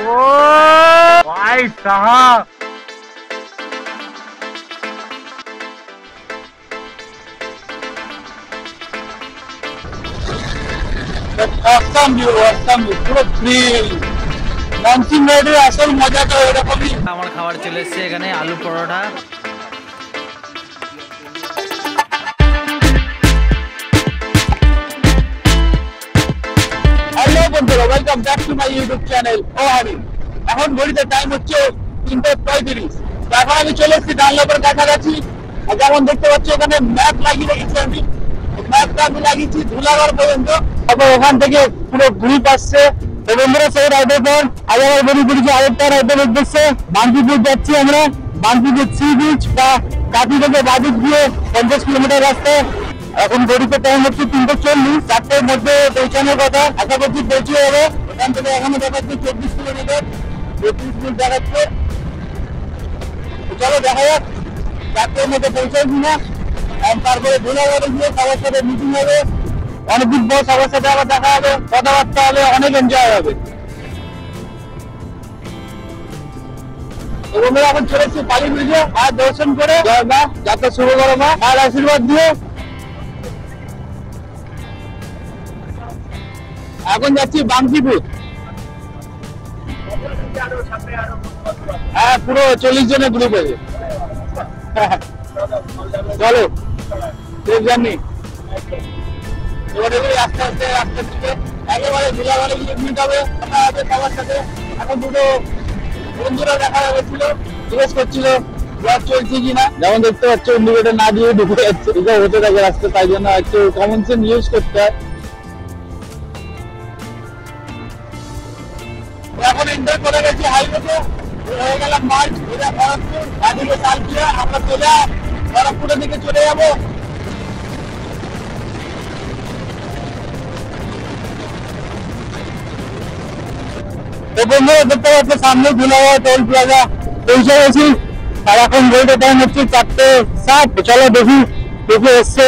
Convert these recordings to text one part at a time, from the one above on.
ओ भाई साहब পুরো ফ্রি মনসুন রাইডের আসল মজাটা এরকমই। আমার খাবার চলে এসেছে এখানে আলু পরোটা। হ্যালো বন্ধুরা, welcome back to my YouTube channel ও হারি। এখন ঘড়িতে টাইম হচ্ছে 3:35। এখন আমি চলে এসেছি ডানলপের কাছাকাছি। যেমন দেখতে পাচ্ছি এখানে ম্যাপ লাগিয়ে রেখেছি আমি। ম্যাপটা আমি লাগিয়েছি ধুলাগড় পর্যন্ত। তারপর ওখান থেকে পুরো গ্রুপ আসছে। তো বন্ধুরা সেই রাইডের পর আবার বড়ি আরেকটা রাইডের উদ্দেশ্যে বানপুর যাচ্ছি আমরা। বানপুর সি বিচ বা কাঠি থেকে বাদিক দিয়ে 50 কিলোমিটার রাস্তা। এখন ঘড়িতে টাইম হচ্ছে 3:40। 4টার মধ্যে পৌঁছানোর কথা, আশা করছি পৌঁছে যাবে। এখান থেকে এখনো দেখাচ্ছে 24 কিলোমিটার, 32 মিনিট দেখাচ্ছে। চলো দেখা যাক 4টার মধ্যে পৌঁছাই কিনা। তারপরে ধুলাগড়ে গিয়ে সবার সাথে মিটিং হবে, অনেকদিন পর সবার সাথে আবার দেখা হবে, কথাবার্তা হবে, অনেক এনজয় হবে। বন্ধুরা এখন চলেছি কালী ব্রিজে, আর দর্শন করে যাত্রা শুরু করো মা, আর আশীর্বাদ দিয়ে। এখন যাচ্ছি বামকিপুর। হ্যাঁ, পুরো 40 জনের গ্রুপ আছে। চলো সেফ জার্নি। আস্তে আস্তে আস্তে আস্তে একেবারে ধুলাগড়ে গিয়ে মিট হবে সবার সাথে। এখন দুটো বন্ধুরা দেখা যাচ্ছিল, জিজ্ঞেস করছিল ব্লগ চলছে কিনা। যেমন দেখতে পাচ্ছ ইন্ডিকেটর না দিয়ে ঢুকে যাচ্ছে, এটা হতে থাকে রাস্তা, তাই জন্য একটু কমন সেন্স ইউজ করতে হয়। এখন এন্টার করে গেছি হাইওয়েতে, হয়ে গেলাম মার্চ, এটা খড়গপুর, এদিকে সালকিয়া। আমরা চলে খড়গপুরের দিকে চলে যাবো। বন্ধুরা দেখতে পাচ্ছি সামনে ধুলাগড় টোল প্লাজা পৌঁছে গেছি। আর এখন ঘড়িতে টাইম হচ্ছে 4:07। চলো দেখি এসছে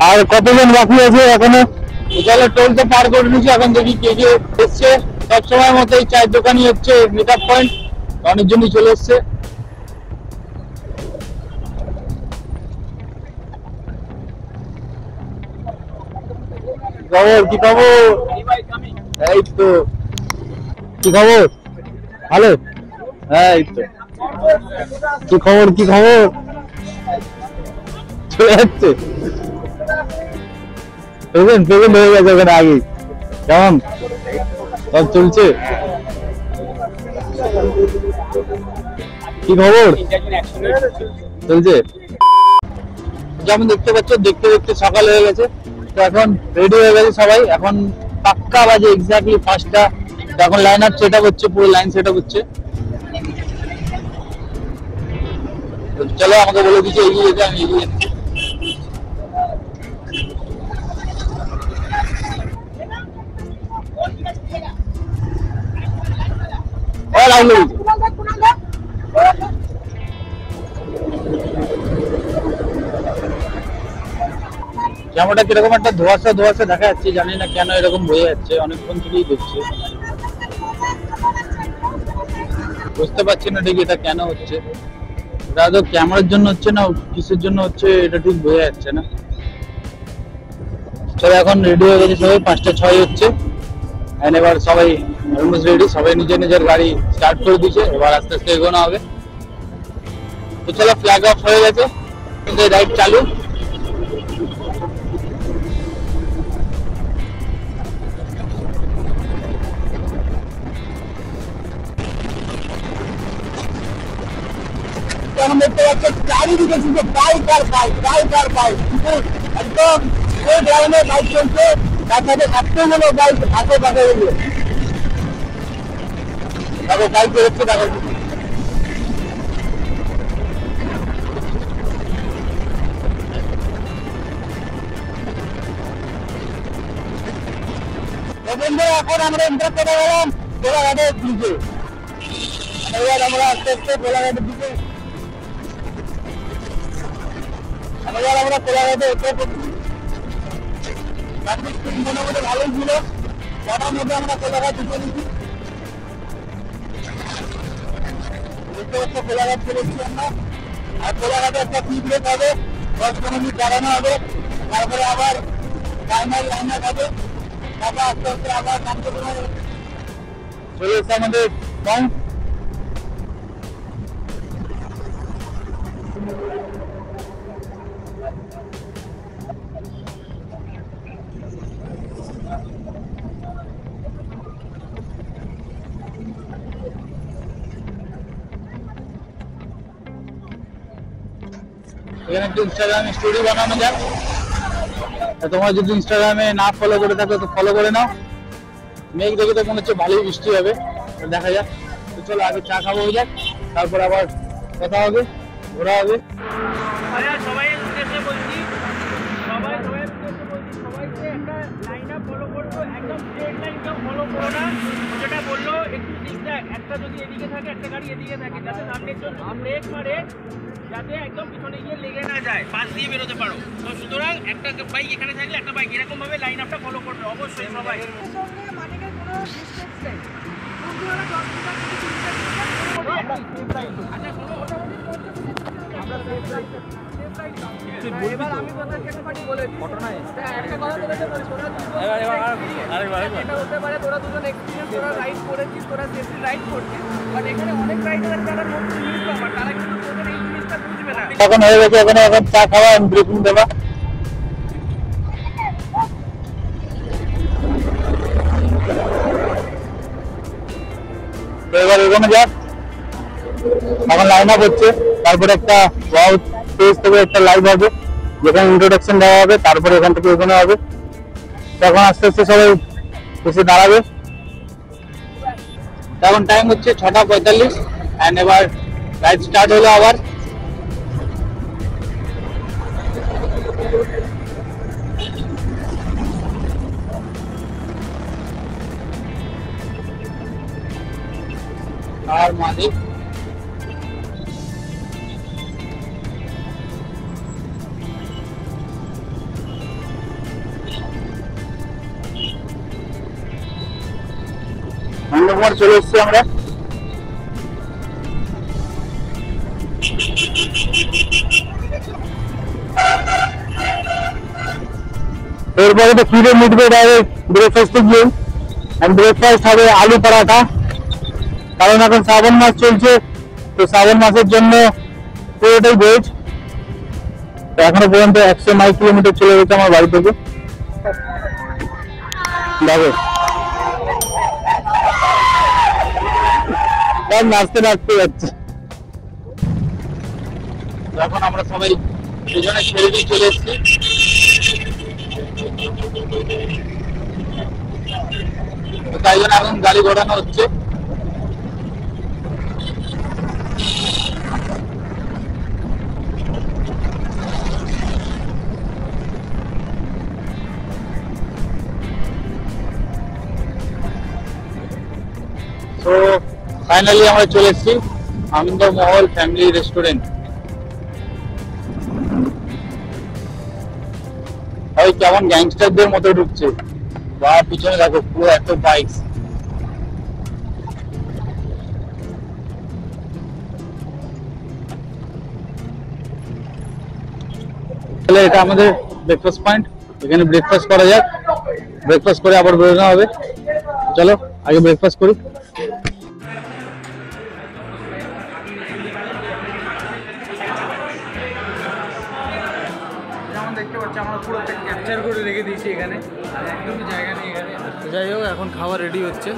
আর কতজন বাকি আছে এখনো। চলো টোল তো পার করে নিচ্ছি, এখন দেখি কে কে এসছে। সবসময় মতো এই চায়ের দোকানই হচ্ছে মিট আপ পয়েন্ট, অনেকজনই চলে এসছে। খবর কি খবর? এই তো কি খবর? ভালো। হ্যাঁ এই তো কি খবর চলে যাচ্ছে। প্রেজেন্ট হয়ে গেছে ওখানে আগে। কেমন সব চলছে? কি খবর চলছে? যেমন দেখতে পাচ্ছ দেখতে দেখতে সকাল হয়ে গেছে। তো এখন রেডি হয়ে গেছে সবাই। এখন পাক্কা বাজে এক্স্যাক্টলি 5টা। এখন লাইন আপ সেট আপ হচ্ছে, পুরো লাইন সেট আপ হচ্ছে। চলো আমাকে বলে দিচ্ছে এগিয়ে যেতে, আমি এগিয়ে যাচ্ছি। যেমনটা কিরকম একটা ধোঁয়াশা দেখা যাচ্ছে, জানি না কেন এরকম বয়ে যাচ্ছে, অনেকক্ষণ থেকেই দেখছি, বুঝতে পারছি না ঠিক এটা কেন হচ্ছে। এটা তো ক্যামেরার জন্য হচ্ছে না কিসের জন্য হচ্ছে এটা ঠিক বোঝা যাচ্ছে না। চলো এখন রেডি হয়ে গেছে সবাই, 5:06 হচ্ছে। এবার সবাই অলমোস্ট রেডি, সবাই নিজের নিজের গাড়ি স্টার্ট করে দিয়েছে। এবার আস্তে আস্তে এগোনো হবে। তো চলো ফ্ল্যাগ অফ হয়ে গেছে, রাইড চালু। এখন দেখতে পাচ্ছি চারিদিকে শুধু বাইক আর বাইক একদম সেই ধরনের বাইক চলছে। তার সাথে এতগুলো বাইক আশেপাশে এগুলো দেখো বাইক বেরোচ্ছে। দেখো এখন আমরা এন্টার করে গেলাম কোলাঘাটের দিকে। এবার আমরা আস্তে আস্তে কোলাঘাটের দিকে আমরা কোলাঘাটে এসে পড়ছি। মোটামুটি ভালোই ছিল, কটার মধ্যে আমরা কোলাঘাট ঢুকে দিচ্ছি। দেখতে পাচ্ছি কোলাঘাট চলে এসেছি আমরা। আর কোলাঘাটে একটা টি ব্রেক হবে, 10-15 মিনিট দাঁড়ানো হবে, তারপরে আবার ফাইনাল লাইন আপ হবে, তারপর আস্তে আস্তে আবার নামতে চলে এসছে আমাদের পয়েন্ট। এখানে একটু ইনস্টাগ্রামে স্টোরি বানানো যাক। তোমরা যদি ইনস্টাগ্রামে না ফলো করে থাকো তো ফলো করে নাও। মেঘ দেখে তো মনে হচ্ছে ভালোই বৃষ্টি হবে, দেখা যাক। তো চলো আগে চা খাবো হয়ে যাক, তারপর আবার কথা হবে, ঘোরা হবে। সবাই উদ্দেশ্যে বলছি, সবাইকে একটা লাইন আপ ফলো করবো, একদম স্ট্রেট লাইন কেউ ফলো করো না। যেটা বললো একটু ঠিকঠাক, একটা যদি এদিকে থাকে একটা গাড়ি এদিকে থাকে, যাতে সামনের জন্য ব্রেক মারে, যাতে একদম পিছনে গিয়ে লেগে না যায়, পাশ দিয়ে বেরোতে পারো। তো সুতরাং একটা বাইক এখানে থাকলে একটা বাইক এরকম ভাবে লাইন আপটা ফলো করবে অবশ্যই সবাই। এবার আমি একটা কথা বলেছি, এটা হতে পারে তোরা দুজন এক্সপিরিয়েন্স, তোরা রাইড করেছিস, তোরা সেফটি রাইড করছিস, বাট এখানে অনেক রাইডার যারা নতুন জিনিস পাবার, তারা কিন্তু তোদের এই জিনিসটা বুঝবে না। এখন হয়ে গেছে, এখানে এখন চা খাওয়া, ব্রেকিং দেওয়া। এবার এখানে যাক, এখন লাইন আপ হচ্ছে, তারপরে একটা ওয়াও পেজ থেকে একটা লাইভ হবে যেখানে ইন্ট্রোডাকশন দেওয়া হবে, তারপরে এখান থেকে এখানে হবে। তখন আস্তে আস্তে সবাই এসে দাঁড়াবে। এখন টাইম হচ্ছে 6:45 এন্ড এবার রাইড স্টার্ট হলো আবার। আর মালিক নন্দকুমার চলে এসছি আমরা। এরপরে তো খিদে মিটবে, ডাইরেক্ট ব্রেকফাস্টে গিয়ে। ব্রেকফাস্ট হবে আলু পরাঠা, কারণ এখন শ্রাবণ মাস চলছে, তো শ্রাবণ মাসের জন্য পুরোটাই ভেজ। এখনো পর্যন্ত 100 কিলোমিটার চলে গেছে আমার বাড়ি থেকে। দেখো নাচতে নাচতে যাচ্ছে। এখন আমরা সবাই দুজনে ছেড়ে দিয়ে চলে এসেছি। তাই জন্য এখন গাড়ি ঘোরানো হচ্ছে। তো ফাইনালি আমরা চলে এসেছি আনন্দমহল ফ্যামিলি রেস্টুরেন্ট। ওই কেমন গ্যাংস্টারদের মতো ঢুকছে, বা পিছনে দেখো পুরো এত বাইক। তাহলে এটা আমাদের ব্রেকফাস্ট পয়েন্ট, এখানে ব্রেকফাস্ট করা যাক। ব্রেকফাস্ট করে আবার বেরোনো হবে। চলো আগে ব্রেকফাস্ট করি। যেমন দেখতে পাচ্ছি আমরা পুরো ক্যাপচার করে রেখে দিয়েছি এখানে, একদমই জায়গা নেই এখানে। যাই হোক এখন খাবার রেডি হচ্ছে।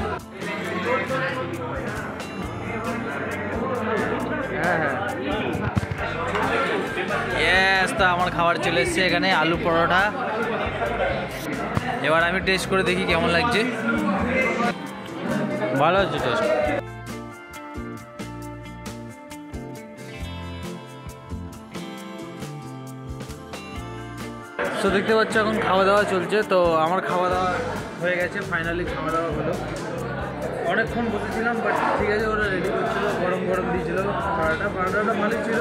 তো আমার খাবার চলে এসছে এখানে, আলু পরোটা। এবার আমি টেস্ট করে দেখি কেমন লাগছে। ভালো হচ্ছে টেস্ট। তো দেখতে পাচ্ছ এখন খাওয়া দাওয়া চলছে। তো আমার খাওয়া দাওয়া হয়ে গেছে, ফাইনালি খাওয়া দাওয়া হলো। অনেকক্ষণ বসেছিলাম, বাট ঠিক আছে, ওরা রেডি করছিল, গরম গরম দিয়েছিল। পরোটাটা ভালোই ছিল,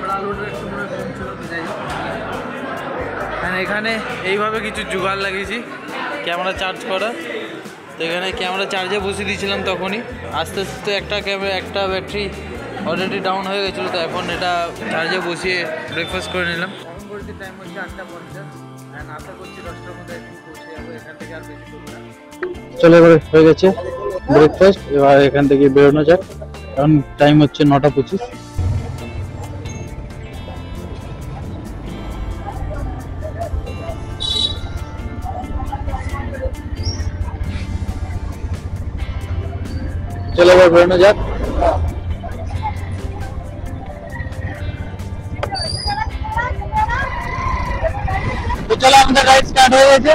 আর আলুটা একটু মনে কম ছিল। তো যাই হোক, এখানে এইভাবে কিছু জোগাড় লাগিয়েছি ক্যামেরা চার্জ করা। তো এখানে ক্যামেরা চার্জে বসিয়ে দিয়েছিলাম তখনই। আস্তে আস্তে একটা ব্যাটারি অলরেডি ডাউন হয়ে গেছিলো, তো এখন এটা চার্জে বসিয়ে ব্রেকফাস্ট করে নিলাম। এখন বলছি টাইম হচ্ছে 8:50, অ্যান্ড আশা করছি 10টার মধ্যে একটু পৌঁছে যাবো, এখান থেকে আর বেশি দূর না। চলে এবার হয়ে গেছে ব্রেকফাস্ট, এবার এখান থেকে বেরোনো যাক। এখন টাইম হচ্ছে 9:25। চলে এবার বেরোনো যাক। তো চলো আমাদের রাইড স্টার্ট হয়ে গেছে।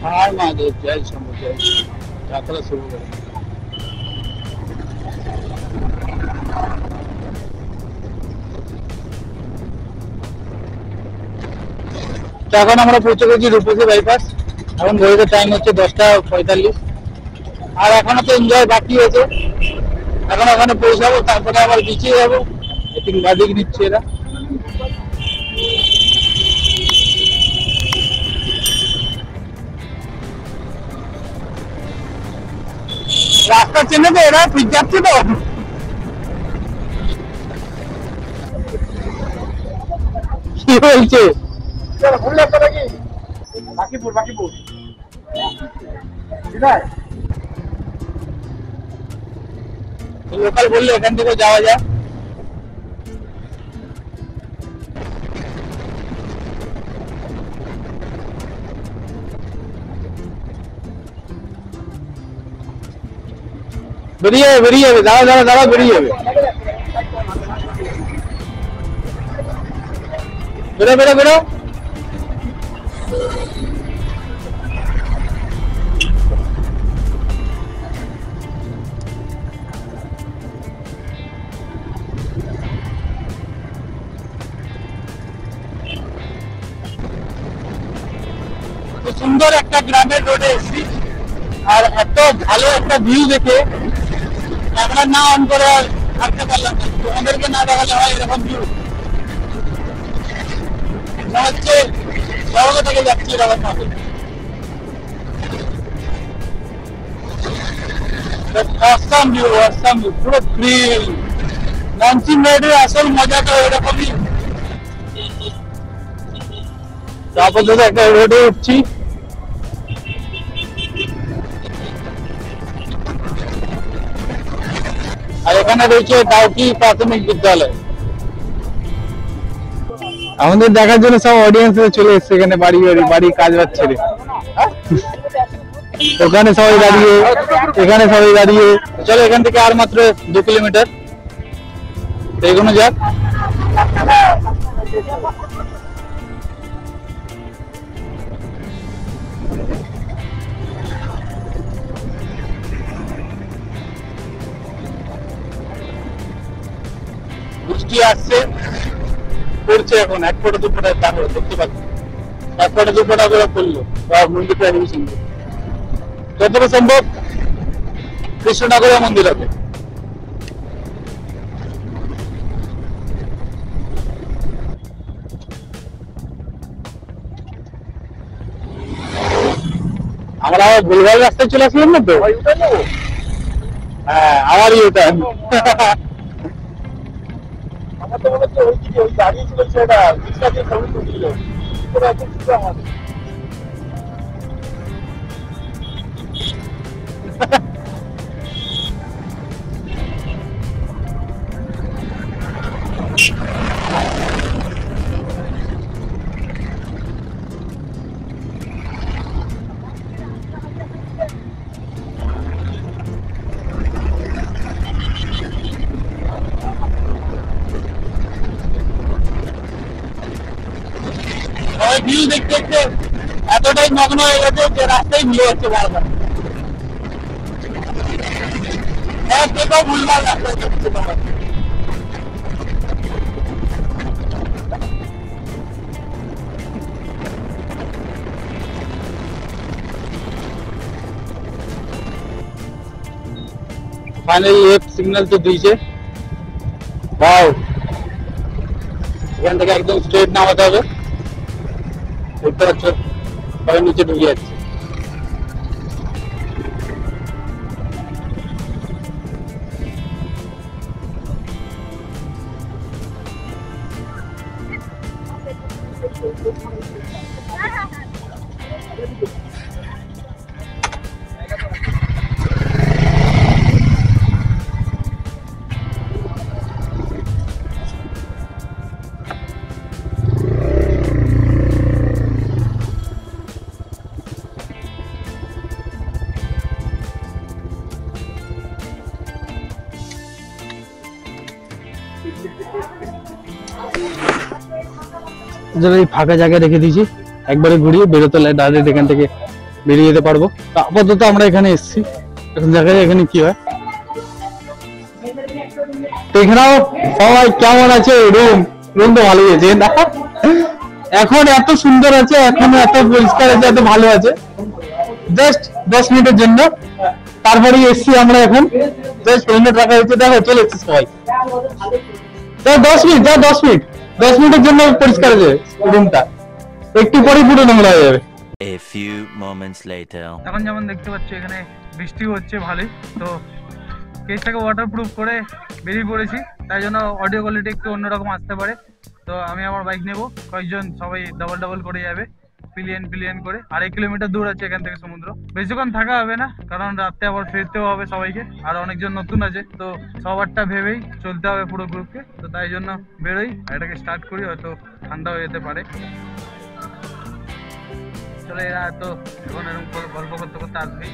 হার মহাদেব, জয় শম্ভু, জয় যাত্রা শুরু করে। তো এখন আমরা পৌঁছে গেছি রূপসী বাইপাস। এখন ঘড়িতে টাইম হচ্ছে 10:45, আর এখনো তো এনজয় বাকি আছে। এখন ওখানে পৌঁছাবো, তারপরে আবার বিচে যাবো। বাদিক নিচ্ছে এরা। রাস্তা চেনে তো এরা, ঠিক যাচ্ছে তো। কি বলছে? বাকিপুর বাকিপুর লোকাল বললে এখান থেকে যাওয়া যায়। বেরিয়ে যাবে, বেরিয়ে যাবে, দাঁড়া দাঁড়া দাঁড়া, বেরিয়ে যাবে। বেরো বেরো বেরো। সুন্দর একটা গ্রামের রোডে এসেছি, আর এত ভালো একটা ভিউ দেখে ক্যামেরা না অন করে আর থাকতে পারলাম না। তোমাদেরকে না দেখালে হয় এরকম ভিউ। মনে হচ্ছে জগৎ থেকে যাচ্ছি এরকম ভাবে। অসাম ভিউ, অসাম ভিউ, পুরো গ্রিন। মনসুন রাইডের আসল মজা তো এরকমই। আপাতত একটা রোডে উঠছি। আর এখানে রয়েছে ডাউকি প্রাথমিক বিদ্যালয়। আমাদের দেখার জন্য সব অডিয়েন্স চলে এসছে এখানে, বাড়ি বাড়ি বাড়ি কাজ বাজ ছেড়ে। ওখানে সবাই দাঁড়িয়ে, এখানে সবাই দাঁড়িয়ে। চলো এখান থেকে আর মাত্র 2 কিলোমিটার এগোনো যাক। বৃষ্টি আসছে, পড়ছে এখন 1 ফোঁটা 2 ফোঁটা, তারপরে দেখতে পাচ্ছি 1 ফোঁটা 2 ফোঁটা করে পড়লো। মন্দিরটা হেবি সুন্দর। যতটা সম্ভব কৃষ্ণনগরের মন্দির আছে। আমরা আবার ভুলভাল রাস্তায় চলে আসলাম না তো। হ্যাঁ, আবার ইউটার্ন। আমার তো মনে হচ্ছে ওই দিকে ওই দাঁড়িয়ে ছিল সেটা রিক্সা দিয়ে ছবি তুলছিল। আমাদের ভিউ দেখতে দেখতে এতটাই মগ্ন হয়ে গেছে যে রাস্তায় ভিউ হচ্ছে বারবার। হ্যাঁ, কোথাও ভুলভাল রাস্তায় চলছে তোমার। ফাইনালি লেফট সিগন্যাল তো দিয়েছে। বাও, এখান থেকে একদম স্ট্রেট নামাতে হবে। দেখতে পাচ্ছ সবাই নিচে ঢুকে যাচ্ছে। যারা এই ফাঁকা জায়গায় রেখে দিয়েছি, একবারে ঘুরিয়ে বেরোতে ডাইরেক্ট এখান থেকে বেরিয়ে যেতে পারবো। তো আপাতত আমরা এখানে এসেছি, এখন দেখা যায় এখানে কি হয়। এখানেও সবাই কেমন আছে, রুম তো ভালোই আছে না, এখন এত সুন্দর আছে, এখন এত পরিষ্কার আছে, এত ভালো আছে। জাস্ট 10 মিনিটের জন্য, তারপরে এসছি আমরা এখন, জাস্ট পেমেন্ট রাখা হয়েছে, দেখো চলে এসছি সবাই। 10 মিনিট, 10 মিনিটের জন্য পরিষ্কার আছে রুমটা, একটু পরে পুরো নোংরা হয়ে যাবে। A few moments later. এখন যেমন দেখতে পাচ্ছ এখানে বৃষ্টিও হচ্ছে ভালোই, তো কেসটাকে ওয়াটারপ্রুফ করে বেরিয়ে পড়েছি, তাই জন্য অডিও কোয়ালিটি একটু অন্যরকম আসতে পারে। তো আমি আমার বাইক নেব, কয়েকজন সবাই ডাবল করে যাবে, প্লিয়ান করে। 2.5 কিলোমিটার দূর আছে এখান থেকে সমুদ্র, বেশিক্ষণ থাকা হবে না, কারণ রাতে আবার ফিরতেও হবে সবাইকে, আর অনেকজন নতুন আছে, তো সবারটা ভেবেই চলতে হবে পুরো গ্রুপকে। তো তাই জন্য বেরোই, এটাকে স্টার্ট করি, হয়তো ঠান্ডা হয়ে যেতে পারে। চলে এরা তো এখন এরকম গল্প করতে করতে আসবেই।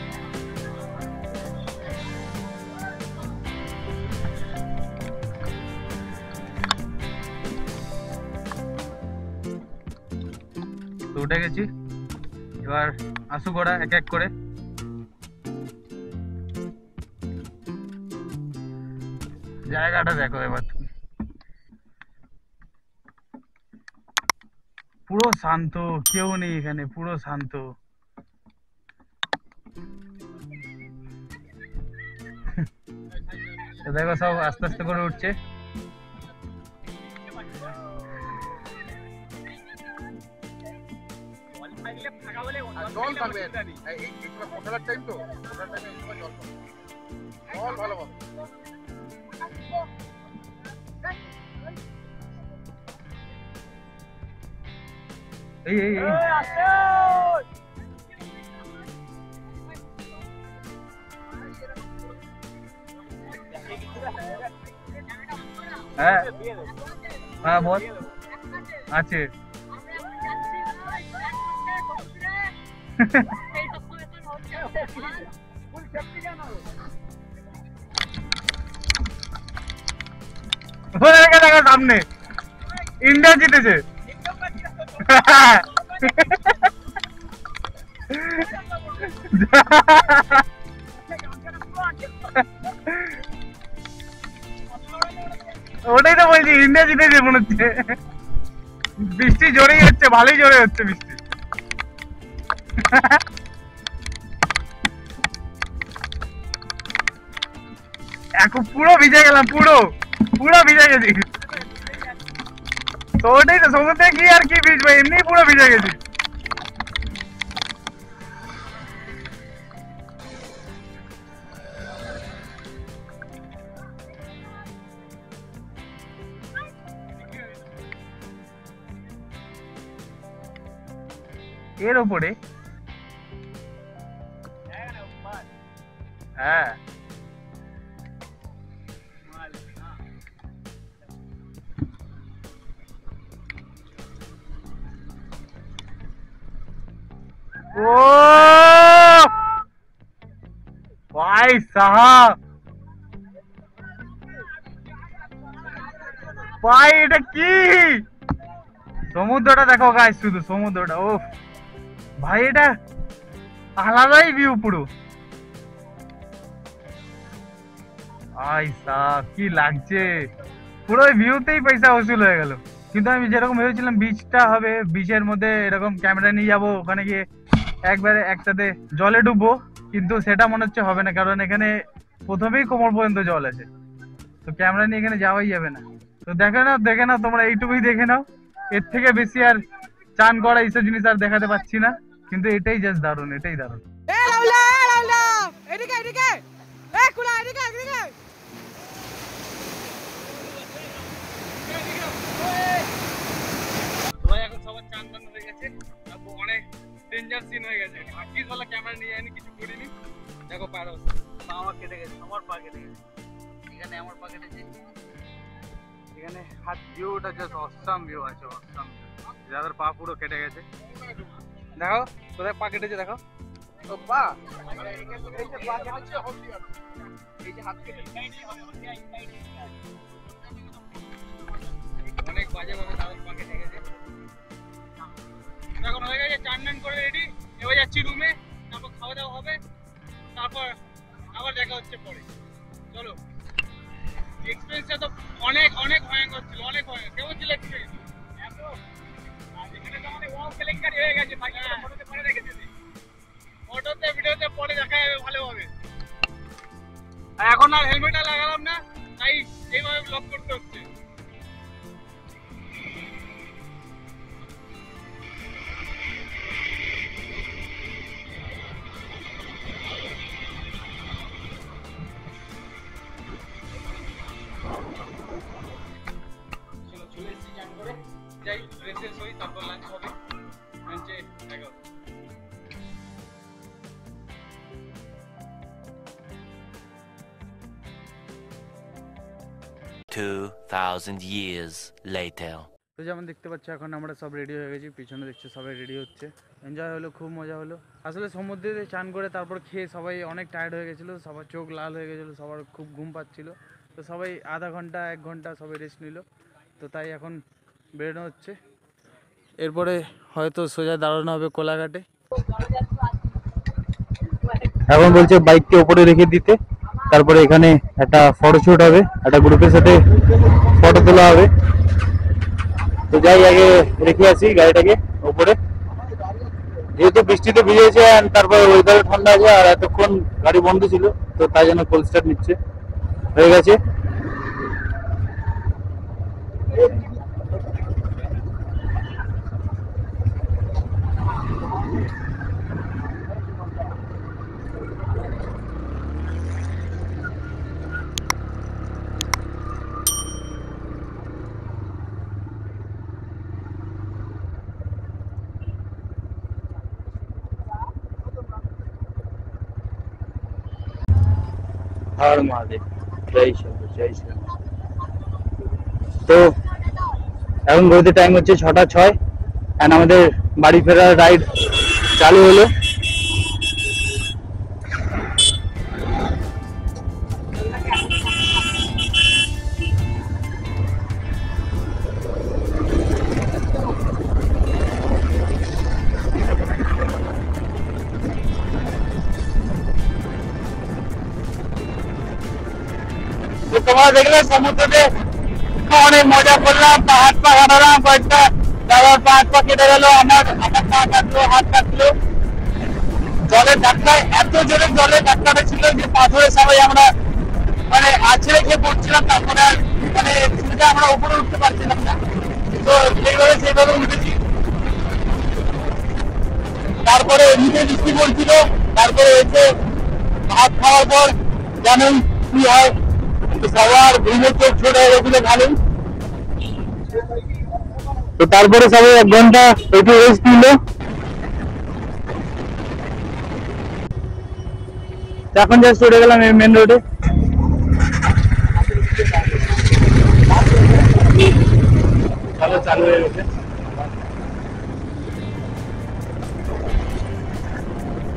তো উঠে গেছি, এবার আসুক ওরা এক এক করে। জায়গাটা দেখো এবার, পুরো শান্ত, কেউ নেই এখানে, পুরো শান্ত। তো দেখো সব আস্তে আস্তে করে উঠছে। জল থাকবে, ফোটার টাইম তো, ফোটার টাইমে জল ভালো হবে। এই হ্যাঁ হ্যাঁ বল আছে। দেখো সামনে ইন্ডিয়া জিতেছে। ওটাই তো বলছি, ইন্ডিয়া জিতেছে মনে হচ্ছে। বৃষ্টি জোরেই হচ্ছে, ভালোই জোরে হচ্ছে বৃষ্টি। এখন পুরো ভিজে গেলাম, পুরো ভিজে গেছি। তো ওটাই তো, সমুদ্রে কি আর কি ভিজবে, এমনি পুরো ভিজে গেছি। এর ওপরে হ্যাঁ ও ভাই সাহাব, ভাই এটা কি? সমুদ্রটা দেখো গাইস, শুধু সমুদ্রটা। ও ভাই এটা আলাদাই ভিউ পুরো। ভাই সাহাব কি লাগছে, পুরো ভিউতেই পয়সা উসুল হয়ে গেল। কিন্তু আমি যেরকম ভেবেছিলাম বিচটা হবে, বিচের মধ্যে এরকম ক্যামেরা নিয়ে যাবো, ওখানে গিয়ে একবারে একসাথে জলে ডুববো, কিন্তু সেটা মনে হচ্ছে হবে না, কারণ এখানে প্রথমেই কোমর পর্যন্ত জল আছে, তো ক্যামেরা নিয়ে এখানে যাওয়াই যাবে না। তো দেখে নাও তোমরা, এইটুকুই দেখে নাও, এর থেকে বেশি আর চান করা এইসব জিনিস আর দেখাতে পাচ্ছি না, কিন্তু এটাই জাস্ট দারুণ, এটাই দারুণ। এখন সবার চান টান হয়ে গেছে, অনেক ডেঞ্জার সিন হয়ে গেছে। ভাগ্যিস বলে ক্যামেরা নিয়ে যায়নি, কিছু করিনি। দেখো পা আমার কেটে গেছে, আমার পা কেটে গেছে, এখানে আমার পা কেটেছে। এখানে হাত ভিউটা জাস্ট অসাম ভিউ আছে, অসাম। যাদের পা পুরো কেটে গেছে, দেখো কোথায় পা কেটেছে, দেখো তো পা, এই যে পা কেটেছে, এই যে হাত কেটেছে, অনেক বাজে ভাবে তাদের পা কেটে গেছে। এখন হয়ে গেছে, চান টান করে রেডি, এবার যাচ্ছি রুমে, তারপর খাওয়া দাওয়া হবে, তারপর আবার দেখা হচ্ছে পরে। চলো। এক্সপিরিয়েন্সটা তো অনেক অনেক ভয়ঙ্কর ছিল, অনেক ভয়ঙ্কর। কেমন ছিল এক্সপিরিয়েন্স? এখানে তো আমাদের ওয়াও কেলেঙ্কারি হয়ে গেছে, ফটোতে পরে রেখে দিবি, ফটোতে ভিডিওতে পরে দেখা যাবে ভালোভাবে। আর এখন আর হেলমেটটা লাগালাম না, তাই এইভাবে ব্লগ করতে হচ্ছে। চলে এসেছি চান করে, যাই ফ্রেশ হই, তারপর লাঞ্চ হবে। লাঞ্চে দেখা হবে। 2,000 years later. তো যেমন দেখতে পাচ্ছ এখন আমরা সব রেডি হয়ে গেছি, পিছনে দেখছো সবাই রেডি হচ্ছে। এনজয় হলো, খুব মজা হলো। আসলে সমুদ্রে চান করে তারপর খেয়ে সবাই অনেক টায়ার্ড হয়ে গেছিলো, সবার চোখ লাল হয়ে গেছিলো, সবার খুব ঘুম পাচ্ছিলো। তো সবাই আধা ঘন্টা 1 ঘন্টা সবাই রেস্ট নিল। তো তাই এখন বেরোনো হচ্ছে। এরপরে হয়তো সোজা দাঁড়ানো হবে কোলাঘাটে। এখন বলছে বাইককে উপরে রেখে দিতে, তারপরে এখানে একটা ফটোশুট হবে, একটা গ্রুপের সাথে ফটো তোলা হবে। তো যাই আগে রেখে আসি গাড়িটাকে উপরে, যেহেতু বৃষ্টিতে ভিজেছে আর তারপরে ওয়েদার ঠান্ডা আছে আর এতক্ষণ গাড়ি বন্ধ ছিল, তো তাই জন্য কোল্ড স্টার্ট নিচ্ছে, হয়ে গেছে। हर महादेव, जय श्री जय श्री। তো এখন ঘড়িতে টাইম হচ্ছে 6টা 6 এন্ড আমাদের বাড়ি ফেরার রাইড চালু হলো। তোমরা দেখলে সমুদ্রে অনেক মজা করলাম, হাত পা কাটালাম, কয়েকটা দাদার হাত পা কেটে গেল, আমার পা কাটলো, হাত কাটলো। জলের ধাক্কায় এত জোরে জলের ধাক্কাটা ছিল যে পাথরে সবাই আমরা মানে আছড়ে খেয়ে পড়ছিলাম। তারপরে আর মানে সোজা আমরা উপরে উঠতে পারছিলাম না, তো সেইভাবে উঠেছি। তারপরে এমনিতে বৃষ্টি পড়ছিল, তারপরে এসে ভাত খাওয়ার পর জানেন কি হয়, সবার ঘুমের চোখ ছোট হয়ে গেছিল ভালোই। তো তারপরে সবাই 1 ঘন্টা একটু রেস্ট নিল। এখন জাস্ট চলে গেলাম এই মেন রোডে। চালু হয়ে গেছে।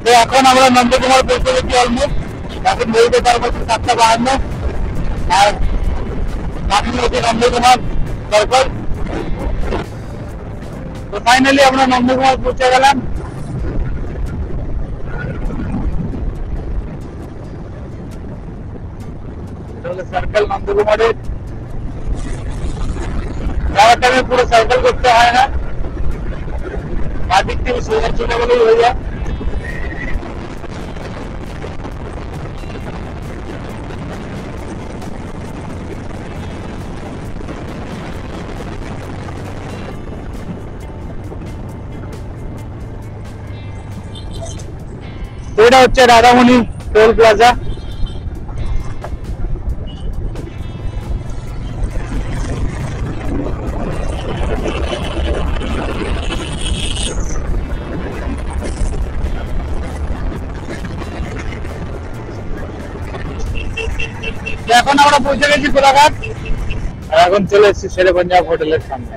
তো এখন আমরা নন্দকুমার পৌঁছে গেছি অলমোস্ট। এখন বলতে পারবো 7:52 আর বাকি হচ্ছে নন্দকুমার সার্কেল। তো ফাইনালি আমরা নন্দকুমার পৌঁছে গেলাম। এটা হলো সার্কেল নন্দকুমারের। যাওয়ার টাইমে পুরো সার্কেল করতে হয় না, বাদিক থেকে সোজা চলে গেলেই হয়ে যায়। এটা হচ্ছে রাধামণি টোল প্লাজা। এখন আমরা পৌঁছে গেছি কোলাঘাট আর এখন চলে এসেছি শেরে পাঞ্জাব হোটেলের সামনে।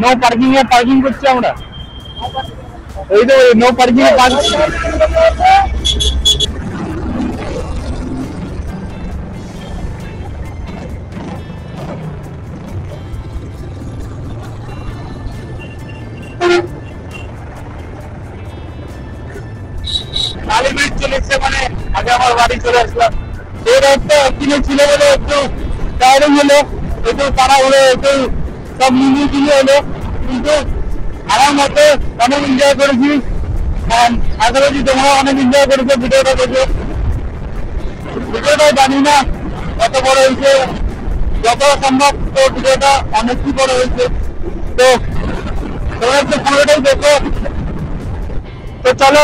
নো পার্কিং এ পার্কিং করছি আমরা, এই তো নো পার্কিং এ পার্কিং। এসছে মানে আগে আমার বাড়ি চলে আসলাম। এই রাইডটা একদিনে ছিল বলে একটু টায়ারিং হলো, একটু তারা হলো, একটু সব মিলিয়ে দিলে হলো, কিন্তু আমার মতে অনেক এনজয় করেছি। আশা করছি তোমরা অনেক এনজয় করেছো ভিডিওটা দেখে। ভিডিওটা জানি না কত বড় হয়েছে, যত সম্ভব তো ভিডিওটা অনেকই বড় হয়েছে, তো তোমরা একটু পুরোটাই দেখো। তো চলো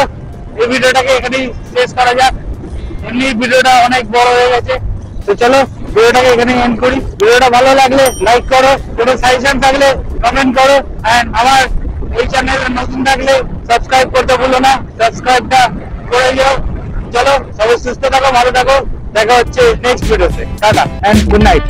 এই ভিডিওটাকে এখানেই শেষ করা যাক, এমনি ভিডিওটা অনেক বড় হয়ে গেছে। তো চলো ভিডিওটাকে এখানে এন্ড করি। ভিডিওটা ভালো লাগলে লাইক করো, কোনো সাজেশন থাকলে কমেন্ট করো, এন্ড আমার এই চ্যানেলে নতুন থাকলে সাবস্ক্রাইব করতে ভুলো না, সাবস্ক্রাইবটা করে যাও। চলো সবাই সুস্থ থাকো, ভালো থাকো, দেখা হচ্ছে নেক্সট ভিডিওতে। Tata and good night.